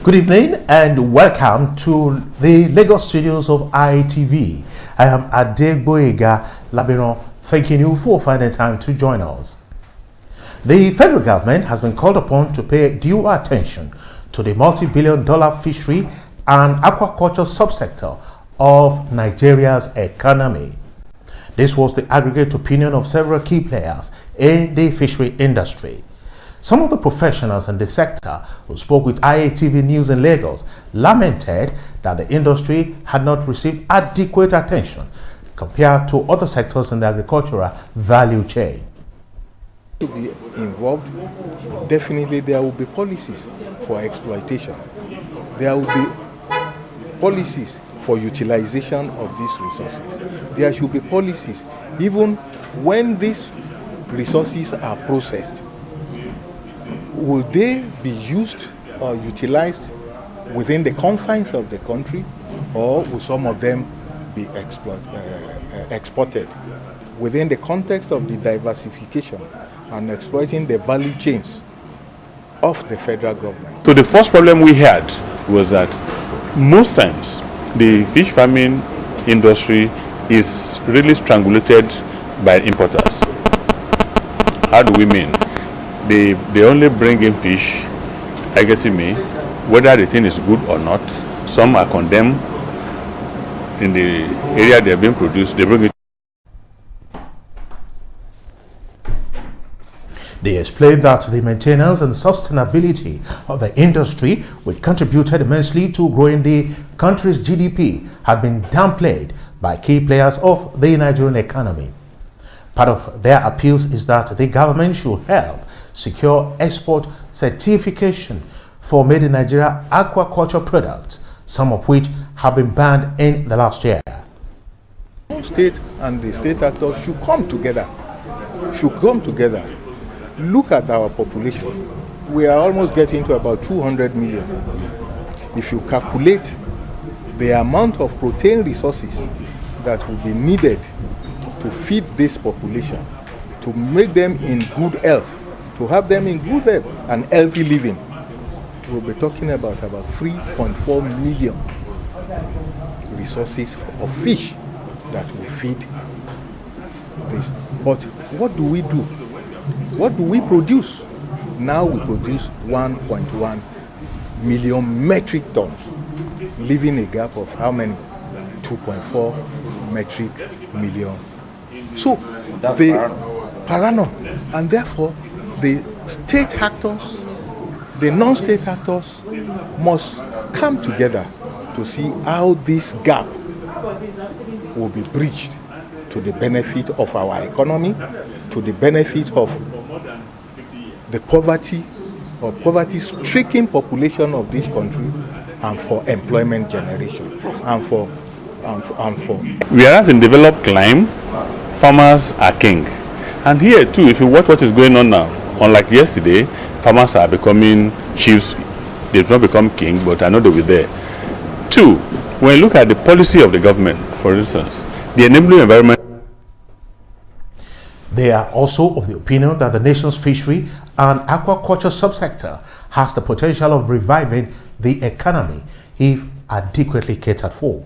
Good evening and welcome to the Lagos studios of ITV. I am Adegboyega Labiron, thanking you for finding time to join us. The federal government has been called upon to pay due attention to the multi-billion-dollar fishery and aquaculture subsector of Nigeria's economy. This was the aggregate opinion of several key players in the fishery industry. Some of the professionals in the sector who spoke with IATV News in Lagos lamented that the industry had not received adequate attention compared to other sectors in the agricultural value chain. To be involved, definitely there will be policies for exploitation. There will be policies for utilization of these resources. There should be policies even when these resources are processed. Will they be used or utilized within the confines of the country, or will some of them be exported within the context of the diversification and exploiting the value chains of the federal government? So the first problem we had was that most times the fish farming industry is really strangulated by importers. How do we mean? They only bring in fish, I get me, whether the thing is good or not. Some are condemned in the area they're being produced, they bring it. They explained that the maintenance and sustainability of the industry, which contributed immensely to growing the country's GDP, had been downplayed by key players of the Nigerian economy. Part of their appeals is that the government should help secure export certification for made in Nigeria aquaculture products, some of which have been banned in the last year. State and the state actors should come together. Look at our population. We are almost getting to about 200 million. If you calculate the amount of protein resources that will be needed to feed this population, to make them in good health, to have them in good health and healthy living, we'll be talking about 3.4 million resources of fish that will feed this. But what do we do? What do we produce? Now we produce 1.1 million metric tons, leaving a gap of how many? 2.4 metric million. So per annum, and therefore the state actors, the non-state actors must come together to see how this gap will be bridged to the benefit of our economy, to the benefit of the poverty or poverty-stricken population of this country, and for employment generation, and for. Whereas in developed clime, farmers are king. And here too, if you watch what is going on now, unlike yesterday, farmers are becoming chiefs. They've not become king, but I know they'll be there. Two, when you look at the policy of the government, for instance, the enabling environment. They are also of the opinion that the nation's fishery and aquaculture subsector has the potential of reviving the economy if adequately catered for.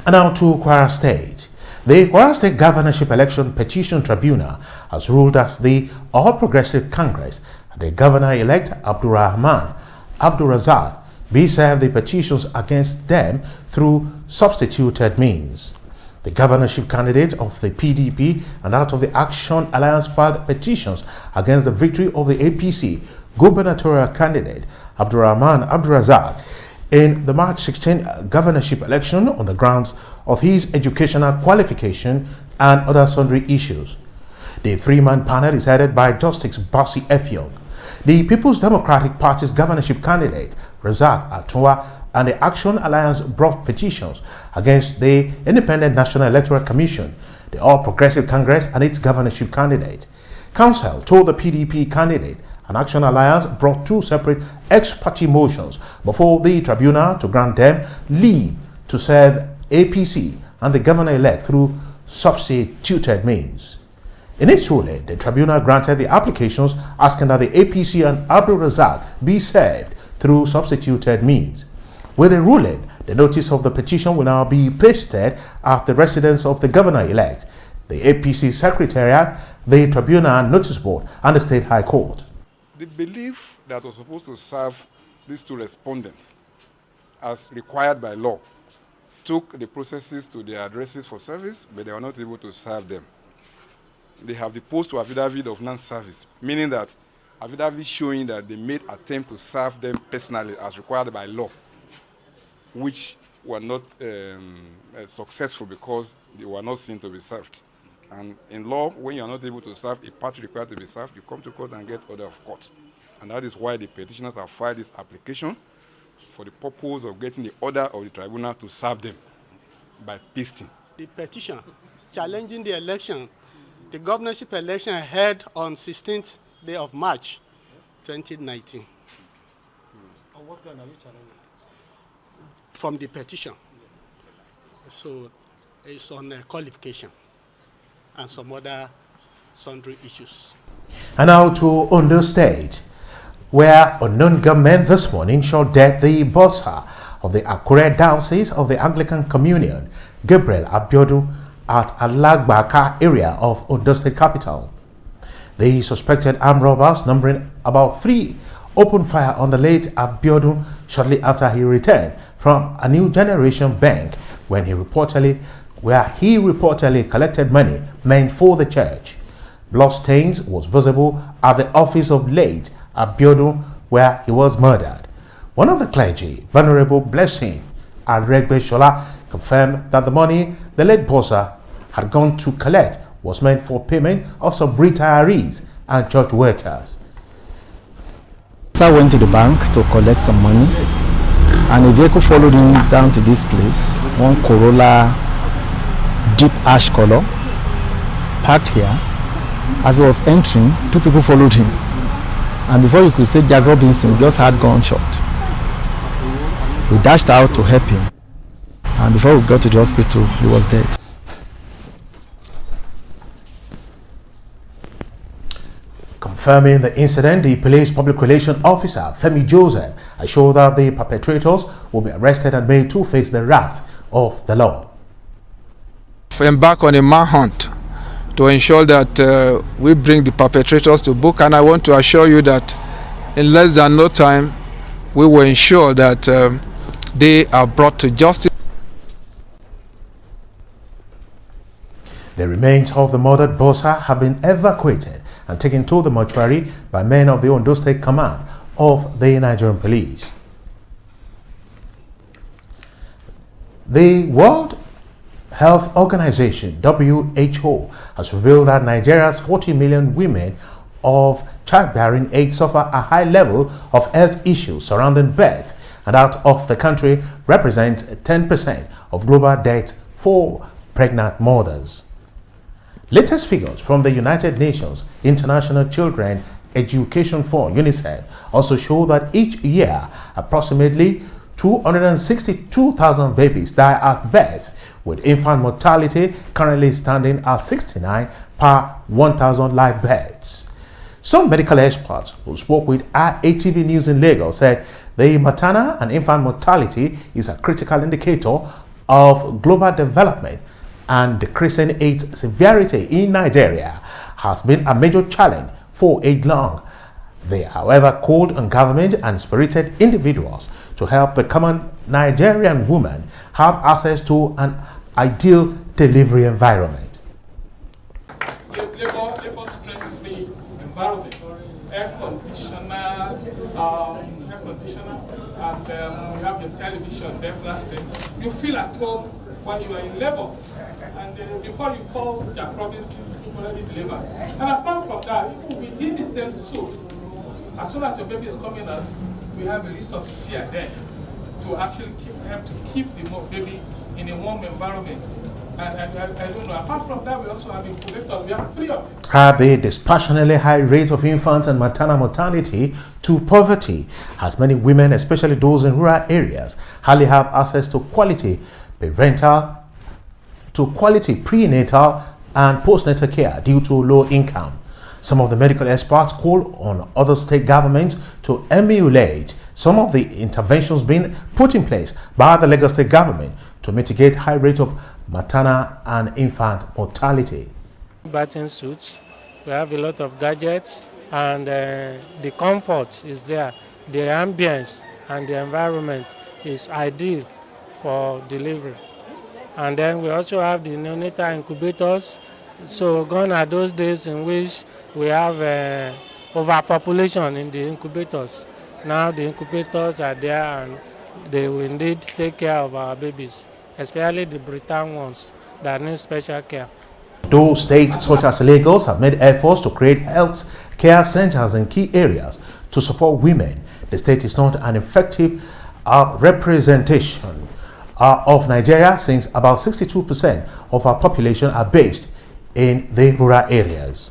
And now to Kwara State. The Kwara State Governorship Election Petition Tribunal has ruled that the All Progressive Congress and the Governor-elect Abdulrahman Abdulrazak be served the petitions against them through substituted means. The governorship candidate of the PDP and that of the Action Alliance filed petitions against the victory of the APC gubernatorial candidate Abdulrahman Abdulrazak in the March 16 governorship election on the grounds of his educational qualification and other sundry issues. The three-man panel is headed by Justice Basi Effiong. The People's Democratic Party's governorship candidate Razak Atunwa and the Action Alliance brought petitions against the Independent National Electoral Commission, the All Progressive Congress and its governorship candidate. Counsel told the PDP candidate and Action Alliance brought two separate ex-party motions before the tribunal to grant them leave to serve APC and the governor-elect through substituted means. In its ruling, the tribunal granted the applications asking that the APC and Abdul Razak be served through substituted means. With a ruling, the notice of the petition will now be pasted at the residence of the governor-elect, the APC Secretariat, the Tribunal Notice Board, and the State High Court. The belief that was supposed to serve these two respondents as required by law took the processes to their addresses for service, but they were not able to serve them. They have the post to affidavit of non-service, meaning that affidavit showing that they made attempt to serve them personally as required by law, which were not successful because they were not seen to be served. And in law, when you are not able to serve a party required to be served, you come to court and get order of court. And that is why the petitioners have filed this application for the purpose of getting the order of the tribunal to serve them by pasting. The petition challenging the election, the governorship election held on 16th day of March 2019. On what ground are you challenging? From the petition. Yes. So it's on qualification and some other sundry issues. And now to Ondo State, where unknown gunmen this morning shot dead the bursar of the Akure Diocese of the Anglican Communion, Gabriel Abiodun, at Alagbaka area of Ondo State capital. The suspected armed robbers, numbering about 3, opened fire on the late Abiodun shortly after he returned from a New Generation bank where he reportedly collected money meant for the church. Bloodstains was visible at the office of late Abiodun where he was murdered. One of the clergy, Venerable Blessing Aregbe Shola, confirmed that the money the late bursar had gone to collect was meant for payment of some retirees and church workers. I went to the bank to collect some money, and a vehicle followed him down to this place, one Corolla deep ash color, parked here. As he was entering, 2 people followed him, and before you could say Jack Robinson, just had gunshot. We dashed out to help him, and before we got to the hospital, he was dead. Confirming the incident, the police public relations officer, Femi Joseph, assured that the perpetrators will be arrested and made to face the wrath of the law. Embark on a manhunt to ensure that we bring the perpetrators to book, and I want to assure you that in less than no time we will ensure that they are brought to justice. The remains of the murdered bursar have been evacuated and taken to the mortuary by men of the Ondo State Command of the Nigerian Police. The World Health Organization, WHO, has revealed that Nigeria's 40 million women of childbearing age suffer a high level of health issues surrounding birth, and that of the country represents 10% of global deaths for pregnant mothers. Latest figures from the United Nations International Children Education Fund, UNICEF, also show that each year approximately 262,000 babies die at birth, with infant mortality currently standing at 69 per 1,000 live births. Some medical experts who spoke with ATV News in Lagos said the maternal and infant mortality is a critical indicator of global development, and decreasing its severity in Nigeria has been a major challenge for age long. They, however, called on government and spirited individuals to help the common Nigerian woman have access to an ideal delivery environment. Labor stress-free environment, air conditioner, and you have your television, there flash screen. You feel at home while you are in labor. And before you call Jack Robinson, you already deliver. And apart from that, within the same suit, as soon as your baby is coming out, we have a resource here there to actually help to keep the baby in a warm environment. And I don't know, apart from that, we also have incubators. We have 3 of them. Have a disproportionately high rate of infant and maternal mortality to poverty, as many women, especially those in rural areas, hardly have access to quality prenatal and postnatal care due to low income. Some of the medical experts call on other state governments to emulate some of the interventions being put in place by the Lagos State government to mitigate high rate of maternal and infant mortality. Bathing suits, we have a lot of gadgets, and the comfort is there. The ambience and the environment is ideal for delivery. And then we also have the neonatal incubators. So gone are those days in which we have overpopulation in the incubators. Now the incubators are there and they will indeed take care of our babies, especially the preterm ones that need special care. Though states such as Lagos have made efforts to create health care centers in key areas to support women, the state is not an effective representation of Nigeria, since about 62% of our population are based in the rural areas.